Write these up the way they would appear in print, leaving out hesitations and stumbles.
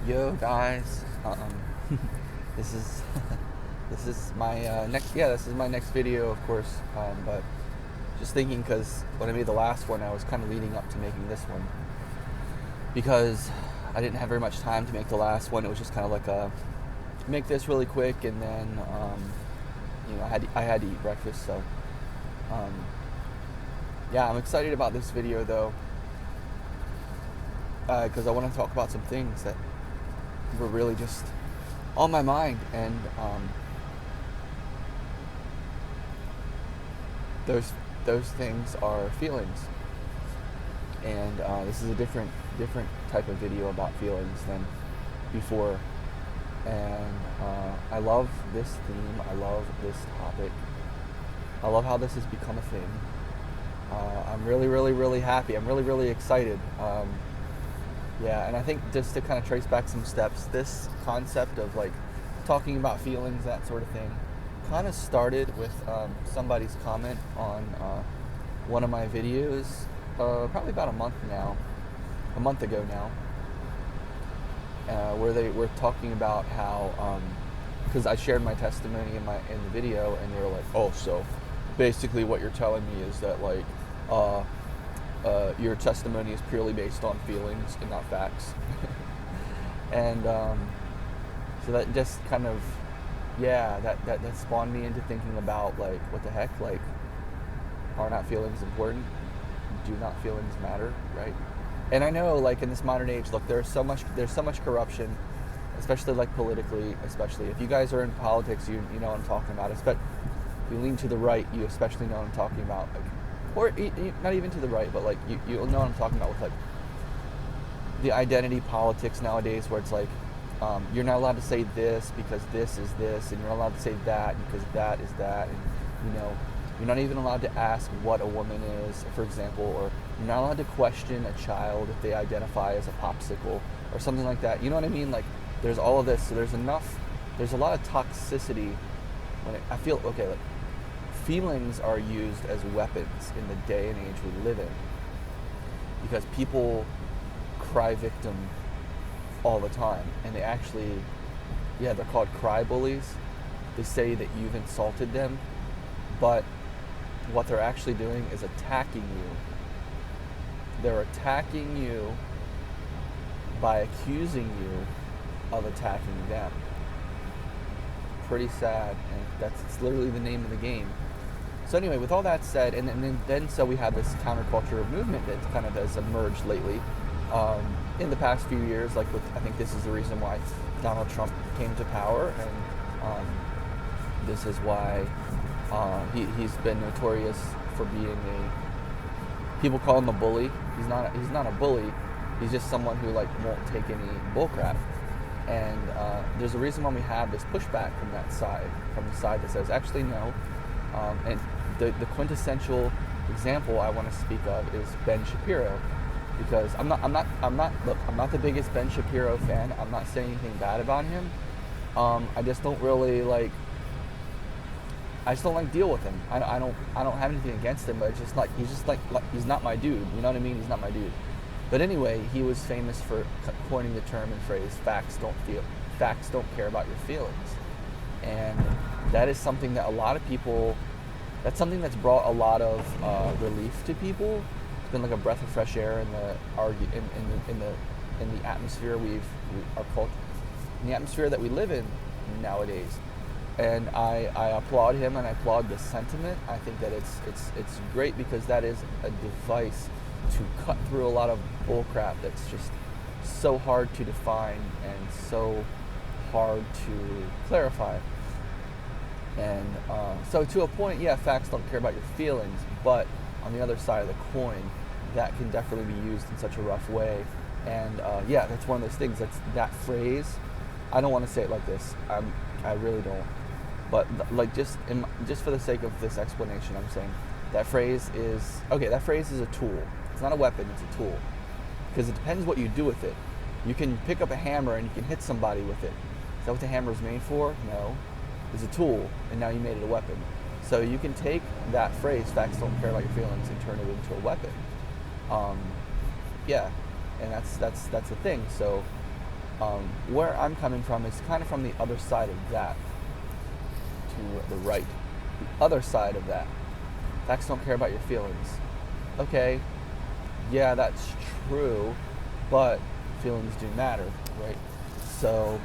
Yo guys, this is this is my next video, of course. But just thinking, because when I made the last one, I was kind of leading up to making this one because I didn't have very much time to make the last one. It was just kind of like a make this really quick, and then I had to eat breakfast. So um, yeah, I'm excited about this video though, because I want to talk about some things that were really just on my mind, and those things are feelings. And this is a different type of video about feelings than before. And I love this theme. I love this topic. I love how this has become a thing. I'm really, really, really happy. I'm really, really excited. Yeah, and I think just to kind of trace back some steps, this concept of like talking about feelings, that sort of thing, kind of started with somebody's comment on one of my videos, probably about a month ago now, where they were talking about how, because I shared my testimony in the video, and they were like, "Oh, so basically what you're telling me is that like your testimony is purely based on feelings and not facts." And so that just kind of, yeah, that spawned me into thinking about like, what the heck, like, are not feelings important? Do not feelings matter, right? And I know, like, in this modern age, look, there's so much corruption, especially like politically. Especially if you guys are in politics, you know what I'm talking about. If you lean to the right, you especially know what I'm talking about. Like, or not even to the right, but like you'll know what I'm talking about with like the identity politics nowadays, where it's like, you're not allowed to say this because this is this, and you're not allowed to say that because that is that, and you're not even allowed to ask what a woman is, for example, or you're not allowed to question a child if they identify as a popsicle or something like that. You know what I mean? Like, there's all of this, so there's a lot of toxicity I feel, okay, like, feelings are used as weapons in the day and age we live in, because people cry victim all the time, and they actually, yeah, they're called cry bullies. They say that you've insulted them, but what they're actually doing is attacking you. They're attacking you by accusing you of attacking them. Pretty sad, and it's literally the name of the game. So anyway, with all that said, so we have this counterculture movement that kind of has emerged lately, in the past few years. Like, I think this is the reason why Donald Trump came to power, and this is why he's been notorious for being people call him a bully. He's not a bully. He's just someone who like won't take any bullcrap. And there's a reason why we have this pushback from that side, from the side that says, actually no. And the quintessential example I want to speak of is Ben Shapiro, because I'm not the biggest Ben Shapiro fan. I'm not saying anything bad about him. I just don't really like. I just don't like deal with him. I don't have anything against him, but it's just like he's not my dude. You know what I mean? He's not my dude. But anyway, he was famous for coining the term and phrase facts don't care about your feelings, and that is something that a lot of people. That's something that's brought a lot of relief to people. It's been like a breath of fresh air in the atmosphere in the atmosphere that we live in nowadays. And I applaud him, and I applaud the sentiment. I think that it's great, because that is a device to cut through a lot of bullcrap that's just so hard to define and so hard to clarify. And so to a point, yeah, facts don't care about your feelings, but on the other side of the coin, that can definitely be used in such a rough way. And yeah, that's one of those things. That phrase. I don't want to say it like this. I really don't. But like, just for the sake of this explanation, I'm saying that phrase is okay. That phrase is a tool. It's not a weapon. It's a tool, because it depends what you do with it. You can pick up a hammer and you can hit somebody with it. Is that what the hammer is made for? No. It's a tool, and now you made it a weapon. So you can take that phrase, facts don't care about your feelings, and turn it into a weapon. Yeah, and that's the thing. So Where I'm coming from is kind of from the other side of that, to the right. The other side of that. Facts don't care about your feelings. Okay, yeah, that's true, but feelings do matter, right? So,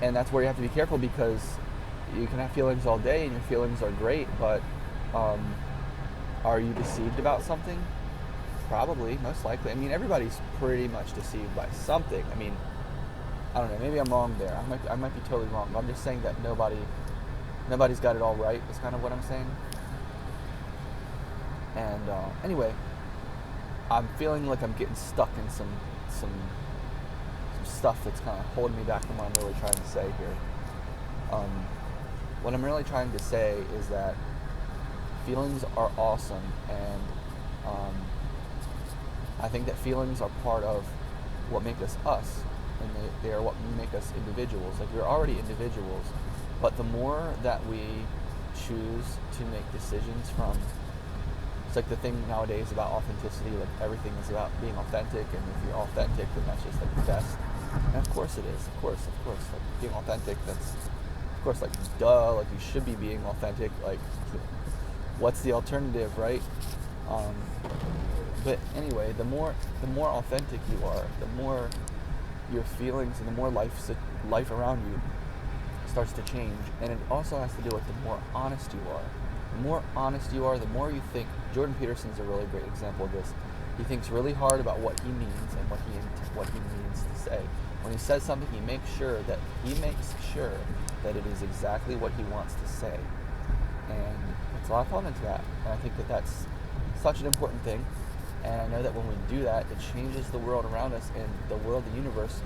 and that's where you have to be careful, because you can have feelings all day and your feelings are great, but are you deceived about something? Probably, most likely. I mean, everybody's pretty much deceived by something. I mean, I don't know. Maybe I'm wrong there. I might be totally wrong. But I'm just saying that nobody's got it all right. Is kind of what I'm saying. And anyway, I'm feeling like I'm getting stuck in some stuff that's kind of holding me back from what I'm really trying to say here. What I'm really trying to say is that feelings are awesome, and I think that feelings are part of what make us us, and they are what make us individuals. Like, we're already individuals, but the more that we choose to make decisions from, it's like the thing nowadays about authenticity, like everything is about being authentic, and if you're authentic, then that's just like the best. And of course it is, of course, like being authentic, that's, of course, like, duh, like you should be being authentic, like, what's the alternative, right? But anyway, the more authentic you are, the more your feelings and the more life around you starts to change. And it also has to do with the more honest you are. The more honest you are, the more you think. Jordan Peterson's a really great example of this. He thinks really hard about what he means and what he means to say. When he says something, he makes sure that it is exactly what he wants to say. And it's a lot of thought into that. And I think that that's such an important thing. And I know that when we do that, it changes the world around us, and the world, the universe,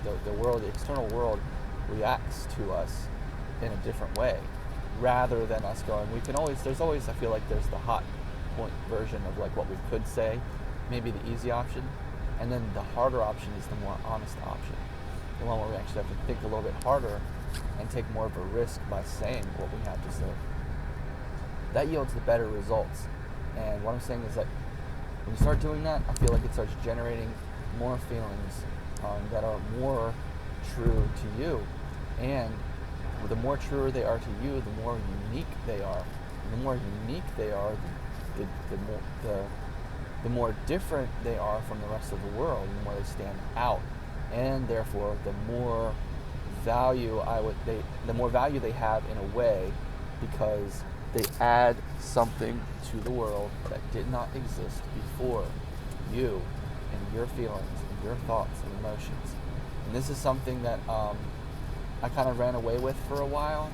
the world, the external world reacts to us in a different way, rather than us going, there's always, I feel like there's the hot point version of like what we could say, maybe the easy option, and then the harder option is the more honest option, the one where we actually have to think a little bit harder and take more of a risk by saying what we have to say. That yields the better results. And what I'm saying is that when you start doing that, I feel like it starts generating more feelings that are more true to you. And the more truer they are to you, the more unique they are. And the more unique they are, the more different they are from the rest of the world, and the more they stand out. And therefore, the more value they have in a way, because they add something to the world that did not exist before you, and your feelings and your thoughts and emotions. And this is something that I kind of ran away with for a while.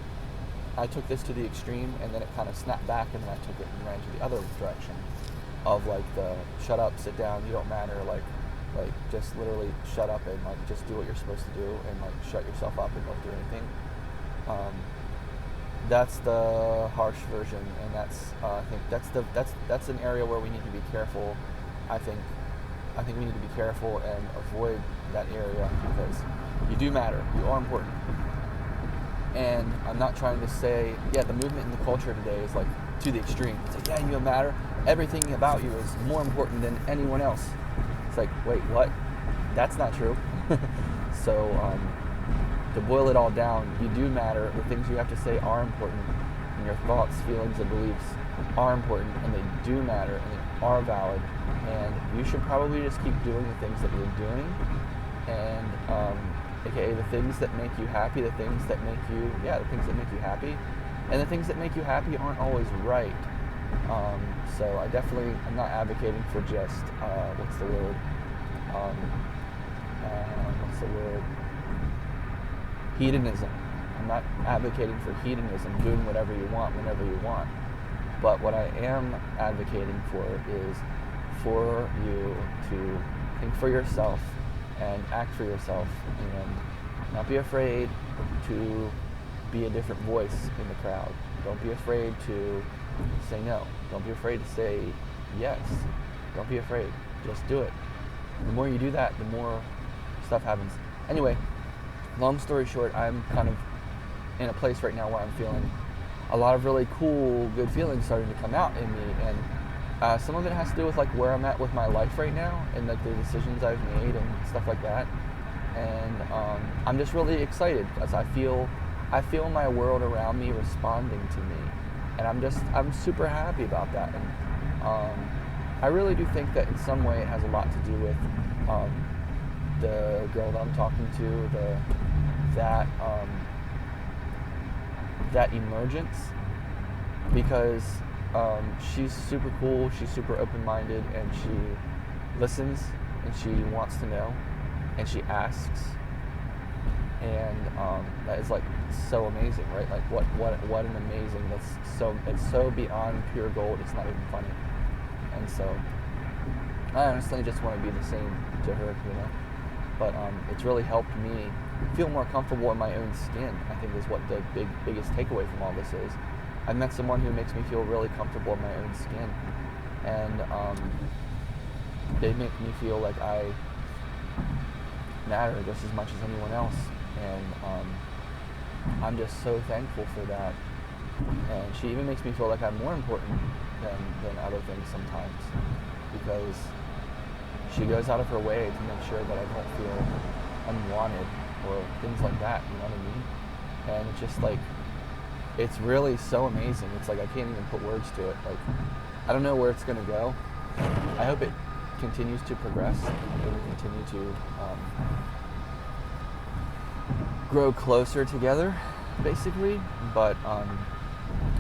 I took this to the extreme, and then it kind of snapped back, and then I took it and ran to the other direction of like the shut up, sit down, you don't matter, like just literally shut up and like just do what you're supposed to do, and like shut yourself up and don't do anything. That's the harsh version, and that's I think that's an area where we need to be careful. I think we need to be careful and avoid that area, because you do matter. You are important. And I'm not trying to say, the movement in the culture today is like to the extreme. It's like, you matter. Everything about you is more important than anyone else. It's like, wait, what? That's not true. So, to boil it all down, you do matter. The things you have to say are important, and your thoughts, feelings, and beliefs are important, and they do matter, and they are valid. And you should probably just keep doing the things that you're doing, and aka the things that make you happy, the things that make you happy, and the things that make you happy aren't always right. So I'm not advocating for just what's the word? Hedonism. I'm not advocating for hedonism, doing whatever you want, whenever you want. But what I am advocating for is for you to think for yourself and act for yourself, and not be afraid to be a different voice in the crowd. Don't be afraid to say no. Don't be afraid to say yes. Don't be afraid. Just do it. The more you do that, the more stuff happens. Anyway, long story short, I'm kind of in a place right now where I'm feeling a lot of really cool, good feelings starting to come out in me, and some of it has to do with like where I'm at with my life right now, and like the decisions I've made and stuff like that. and I'm just really excited because I feel my world around me responding to me, and I'm super happy about that. And I really do think that in some way it has a lot to do with the girl that I'm talking to, that emergence, because she's super cool, she's super open-minded, and she listens, and she wants to know, and she asks, and that is like so amazing, right? Like what an amazing, it's so beyond pure gold, it's not even funny. And so I honestly just want to be the same to her, but it's really helped me feel more comfortable in my own skin, I think, is what the biggest takeaway from all this is. I met someone who makes me feel really comfortable in my own skin, and they make me feel like I matter just as much as anyone else, and I'm just so thankful for that. And she even makes me feel like I'm more important than other things sometimes, because she goes out of her way to make sure that I don't feel unwanted or things like that, you know what I mean? And it's just like, it's really so amazing. It's like I can't even put words to it. Like, I don't know where it's gonna go. I hope it continues to progress, and we continue to grow closer together, basically. But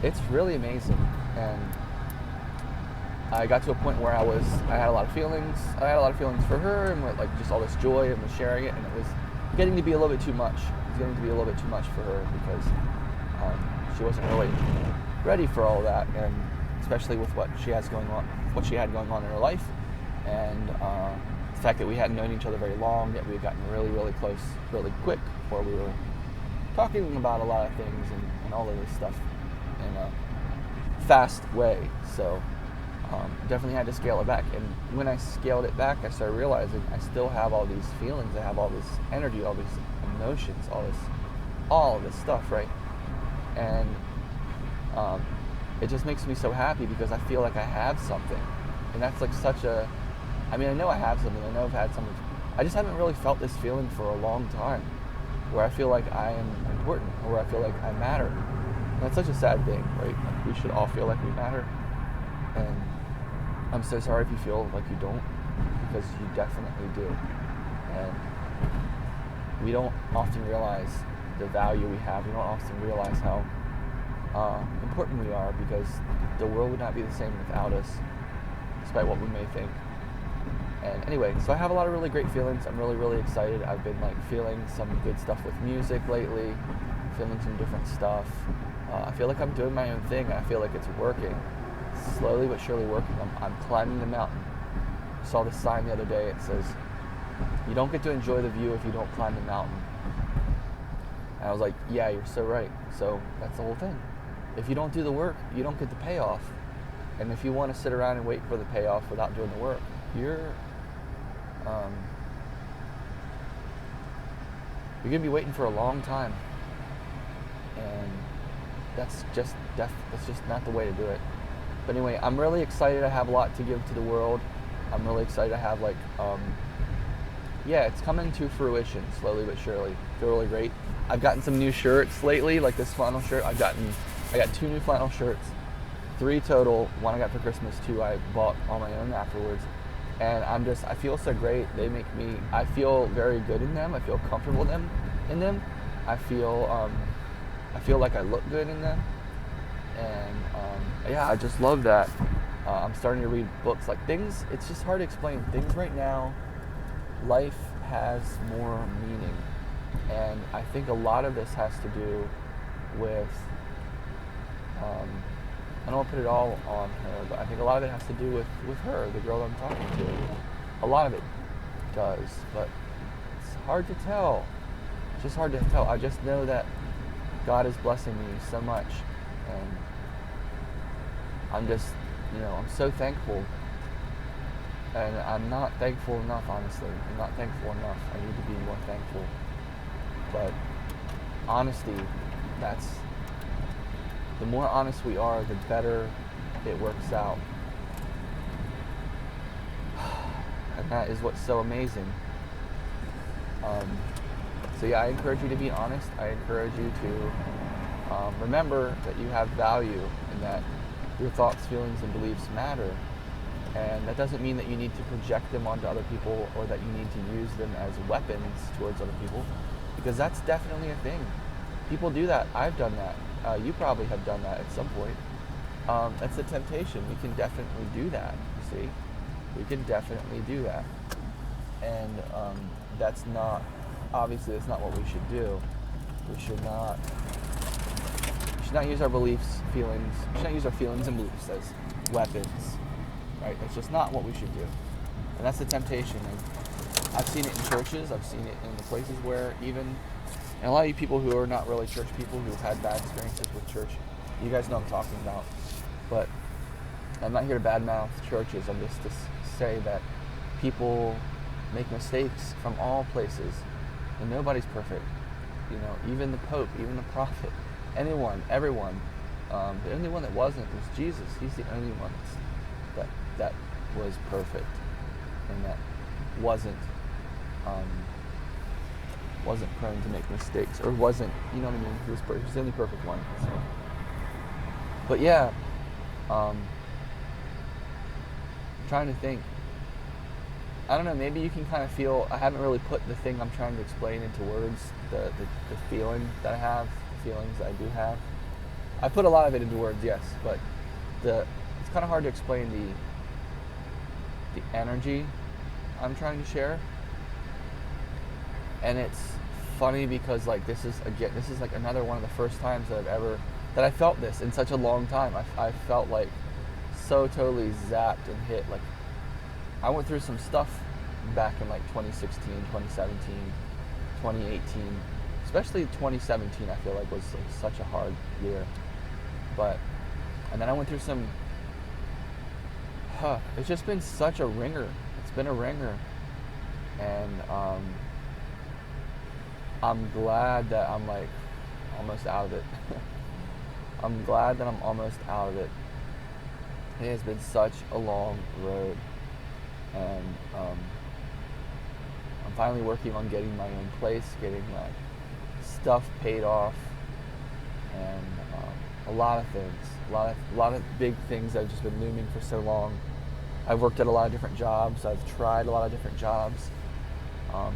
it's really amazing, and I got to a point where I had a lot of feelings. I had a lot of feelings for her, and with, like, just all this joy, and was sharing it, and it was getting to be a little bit too much. It was getting to be a little bit too much for her, because she wasn't really ready for all that, and especially with what she had going on in her life, and the fact that we hadn't known each other very long, yet we had gotten really, really close really quick, where we were talking about a lot of things and all of this stuff in a fast way. So definitely had to scale it back, and when I scaled it back, I started realizing I still have all these feelings, I have all this energy, all these emotions, all of this stuff, right? And it just makes me so happy, because I feel like I have something, and that's like I know I have something, I know I've had something, I just haven't really felt this feeling for a long time, where I feel like I am important, or where I feel like I matter. And that's such a sad thing, right? Like, we should all feel like we matter, and I'm so sorry if you feel like you don't, because you definitely do. And we don't often realize the value we have. We don't often realize how important we are, because the world would not be the same without us, despite what we may think. And anyway, so I have a lot of really great feelings. I'm really, really excited. I've been like feeling some good stuff with music lately, feeling some different stuff. I feel like I'm doing my own thing, and I feel like it's working. Slowly but surely working. I'm climbing the mountain. I saw this sign the other day. It says, "You don't get to enjoy the view if you don't climb the mountain." And I was like, yeah, you're so right. So that's the whole thing. If you don't do the work, you don't get the payoff. And if you want to sit around and wait for the payoff without doing the work, you're gonna be waiting for a long time. And that's just not the way to do it. But anyway, I'm really excited. I have a lot to give to the world. I'm really excited to have it's coming to fruition slowly but surely. I feel really great. I've gotten some new shirts lately, like this flannel shirt. I got 2 new flannel shirts, 3 total. 1 I got for Christmas, 2 I bought on my own afterwards. And I feel so great. I feel very good in them. I feel comfortable in them. I feel like I look good in them. And I just love that. I'm starting to read books, like things, it's just hard to explain. Things right now, life has more meaning. And I think a lot of this has to do with, I don't want to put it all on her, but I think a lot of it has to do with her, the girl I'm talking to. A lot of it does, but it's hard to tell. It's just hard to tell. I just know that God is blessing me so much, and I'm just, I'm so thankful. And I'm not thankful enough, honestly. I'm not thankful enough. I need to be more thankful. But honesty, the more honest we are, the better it works out. And that is what's so amazing. Um, so yeah, I encourage you to be honest. I encourage you to remember that you have value and that your thoughts, feelings, and beliefs matter. And that doesn't mean that you need to project them onto other people or that you need to use them as weapons towards other people, because that's definitely a thing. People do that. I've done that. You probably have done that at some point. That's a temptation. We can definitely do that, you see. We can definitely do that. And that's not, obviously, that's not what we should do. We should not use our beliefs, feelings, we should not use our feelings and beliefs as weapons, right? That's just not what we should do. And that's the temptation. And I've seen it in churches, I've seen it in the places where and a lot of you people who are not really church people, who've had bad experiences with church, you guys know what I'm talking about. But I'm not here to badmouth churches, I'm just to say that people make mistakes from all places, and nobody's perfect. Even the Pope, even the prophet, anyone, everyone. The only one that wasn't was Jesus. He's the only one that was perfect, and that wasn't prone to make mistakes, or wasn't, you know what I mean? He was the only perfect one. So. But yeah, trying to think. I don't know, maybe you can kind of feel, I haven't really put the thing I'm trying to explain into words, the feeling that I have, the feelings that I do have. I put a lot of it into words, yes, but it's kind of hard to explain the energy I'm trying to share. And it's funny because this is like another one of the first times that I felt this in such a long time. I felt like so totally zapped and hit. Like, I went through some stuff back in 2016, 2017, 2018, especially 2017. I feel like was such a hard year. And then I went through some. It's just been such a ringer. It's been a ringer, and I'm glad that I'm almost out of it. I'm glad that I'm almost out of it. It has been such a long road. And I'm finally working on getting my own place, getting my stuff paid off, and a lot of things, a lot of big things that have just been looming for so long. I've worked at a lot of different jobs. I've tried a lot of different jobs.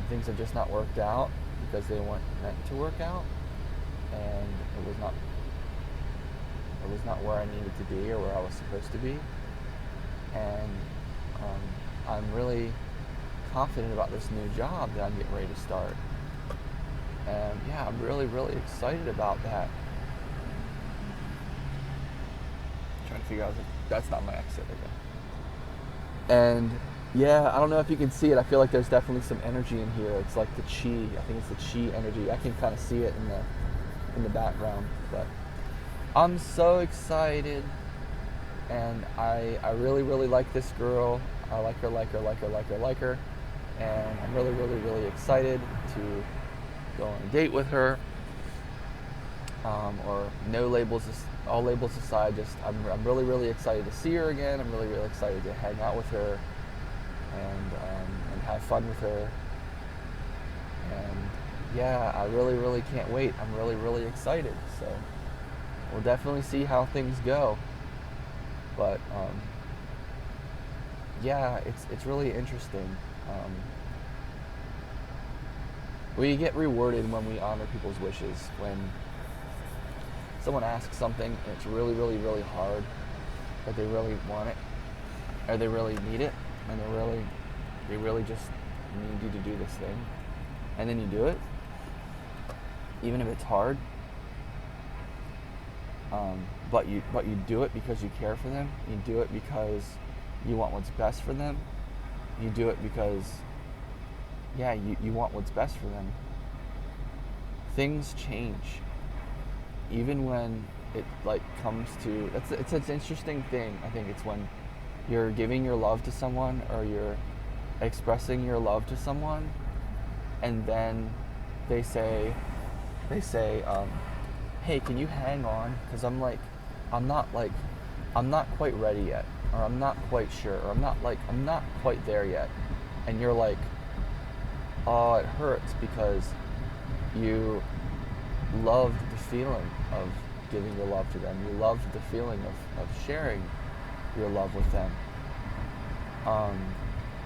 Things have just not worked out because they weren't meant to work out, and it was not where I needed to be or where I was supposed to be. And I'm really confident about this new job that I'm getting ready to start. And yeah, I'm really, really excited about that. I'm trying to figure out, that's not my exit again. And yeah, I don't know if you can see it. I feel like there's definitely some energy in here. It's like the chi. I think it's the chi energy. I can kind of see it in the background. But I'm so excited. And I really, really like this girl. I like her. And I'm really, really, really excited to go on a date with her. Or no labels, all labels aside, I'm really, really excited to see her again. I'm really, really excited to hang out with her and have fun with her. And yeah, I really, really can't wait. I'm really, really excited. So we'll definitely see how things go. But yeah, it's really interesting. We get rewarded when we honor people's wishes. When someone asks something and it's really, really, really hard, but they really want it, or they really need it, and they really just need you to do this thing, and then you do it, even if it's hard. But you do it because you care for them. You do it because you want what's best for them. You do it because, yeah, you want what's best for them. Things change. Even when it comes to, it's an interesting thing. I think it's when you're giving your love to someone or you're expressing your love to someone, and then they say, hey, can you hang on? Because I'm not quite ready yet, or I'm not quite sure, or I'm not quite there yet. And you're like, oh, it hurts because you loved the feeling of giving your love to them. You loved the feeling of sharing your love with them.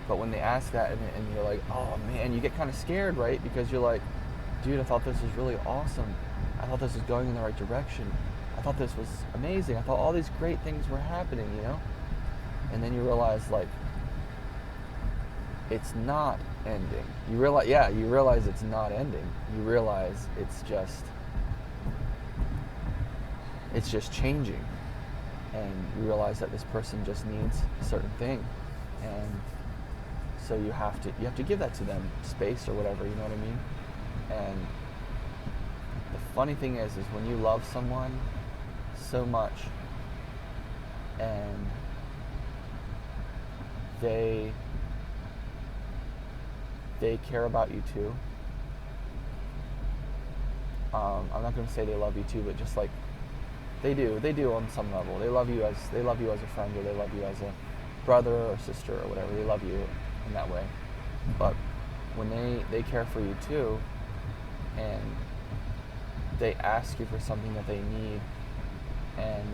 But when they ask that and you're like, oh man, you get kind of scared, right? Because you're like, dude, I thought this was really awesome. I thought this was going in the right direction. I thought this was amazing. I thought all these great things were happening, you know? And then you realize, like, it's not ending. You realize it's not ending. You realize it's just changing. And you realize that this person just needs a certain thing. And so you have to give that to them, space or whatever, you know what I mean? And the funny thing is when you love someone so much and they care about you too. I'm not going to say they love you too, but just like they do on some level. They love you as a friend, or they love you as a brother or sister or whatever. They love you in that way. But when they care for you too, and they ask you for something that they need, and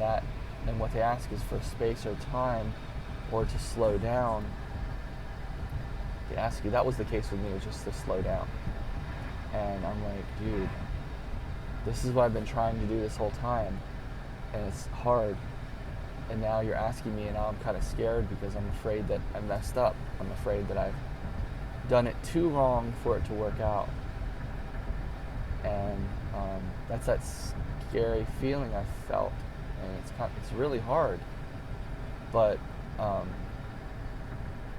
what they ask is for space or time, or to slow down. They ask you. That was the case with me. It was just to slow down. And I'm like, dude, this is what I've been trying to do this whole time, and it's hard. And now you're asking me, and now I'm kind of scared because I'm afraid that I messed up. I'm afraid that I've done it too wrong for it to work out. And that's that scary feeling I felt, and it's really hard. But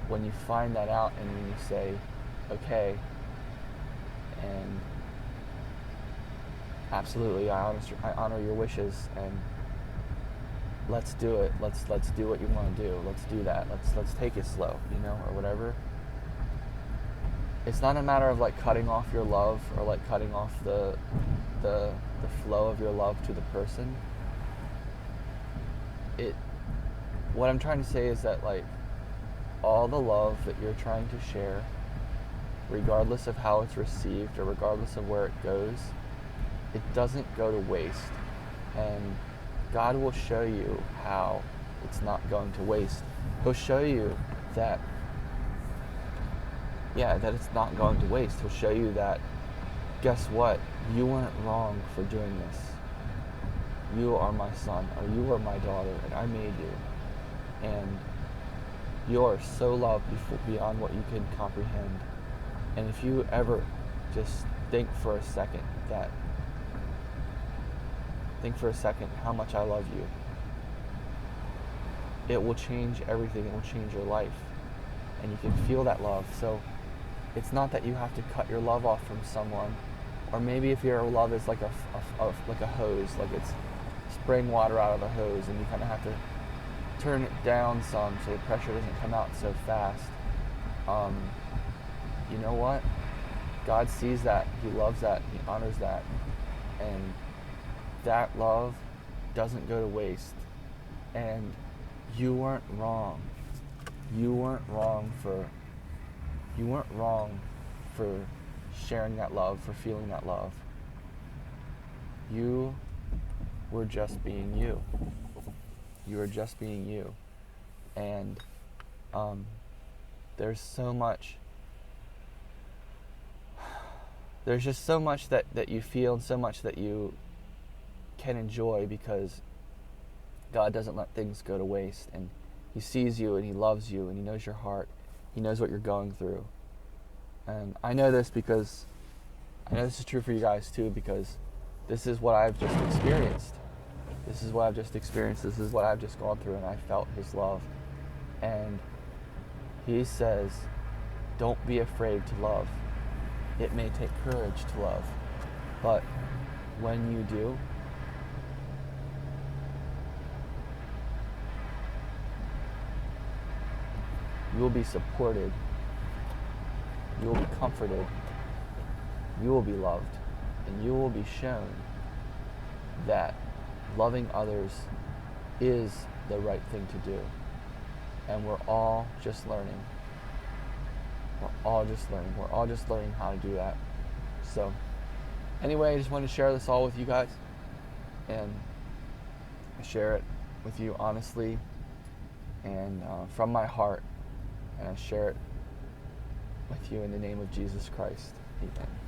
when you find that out, and when you say, okay, and absolutely, I honor your wishes, and let's do it. Let's do what you want to do. Let's do that. Let's take it slow, you know, or whatever. It's not a matter of like cutting off your love, or like cutting off the flow of your love to the person. What I'm trying to say is that, like, all the love that you're trying to share, regardless of how it's received or regardless of where it goes, it doesn't go to waste. And God will show you how it's not going to waste. He'll show you that it's not going to waste. He'll show you that, guess what? You weren't wrong for doing this. You are my son, or you are my daughter, and I made you. And you are so loved beyond what you can comprehend. And if you ever just think for a second how much I love you, it will change everything. It will change your life. And you can feel that love. So it's not that you have to cut your love off from someone, or maybe if your love is like a hose, like it's spraying water out of a hose, and you kind of have to turn it down some so the pressure doesn't come out so fast. You know what? God sees that. He loves that. He honors that. And that love doesn't go to waste. And you weren't wrong. You weren't wrong for sharing that love, for feeling that love. You were just being you. You were just being you. And there's just so much that you feel, and so much that you can enjoy, because God doesn't let things go to waste. And He sees you, and He loves you, and He knows your heart. He knows what you're going through. And I know this because I know this is true for you guys too, because this is what I've just experienced. This is what I've just experienced. This is what I've just gone through, and I felt His love. And He says, don't be afraid to love. It may take courage to love, but when you do, you will be supported, you will be comforted, you will be loved, and you will be shown that loving others is the right thing to do. And we're all just learning. We're all just learning. We're all just learning how to do that. So, anyway, I just wanted to share this all with you guys. And I share it with you honestly and from my heart. And I share it with you in the name of Jesus Christ. Amen.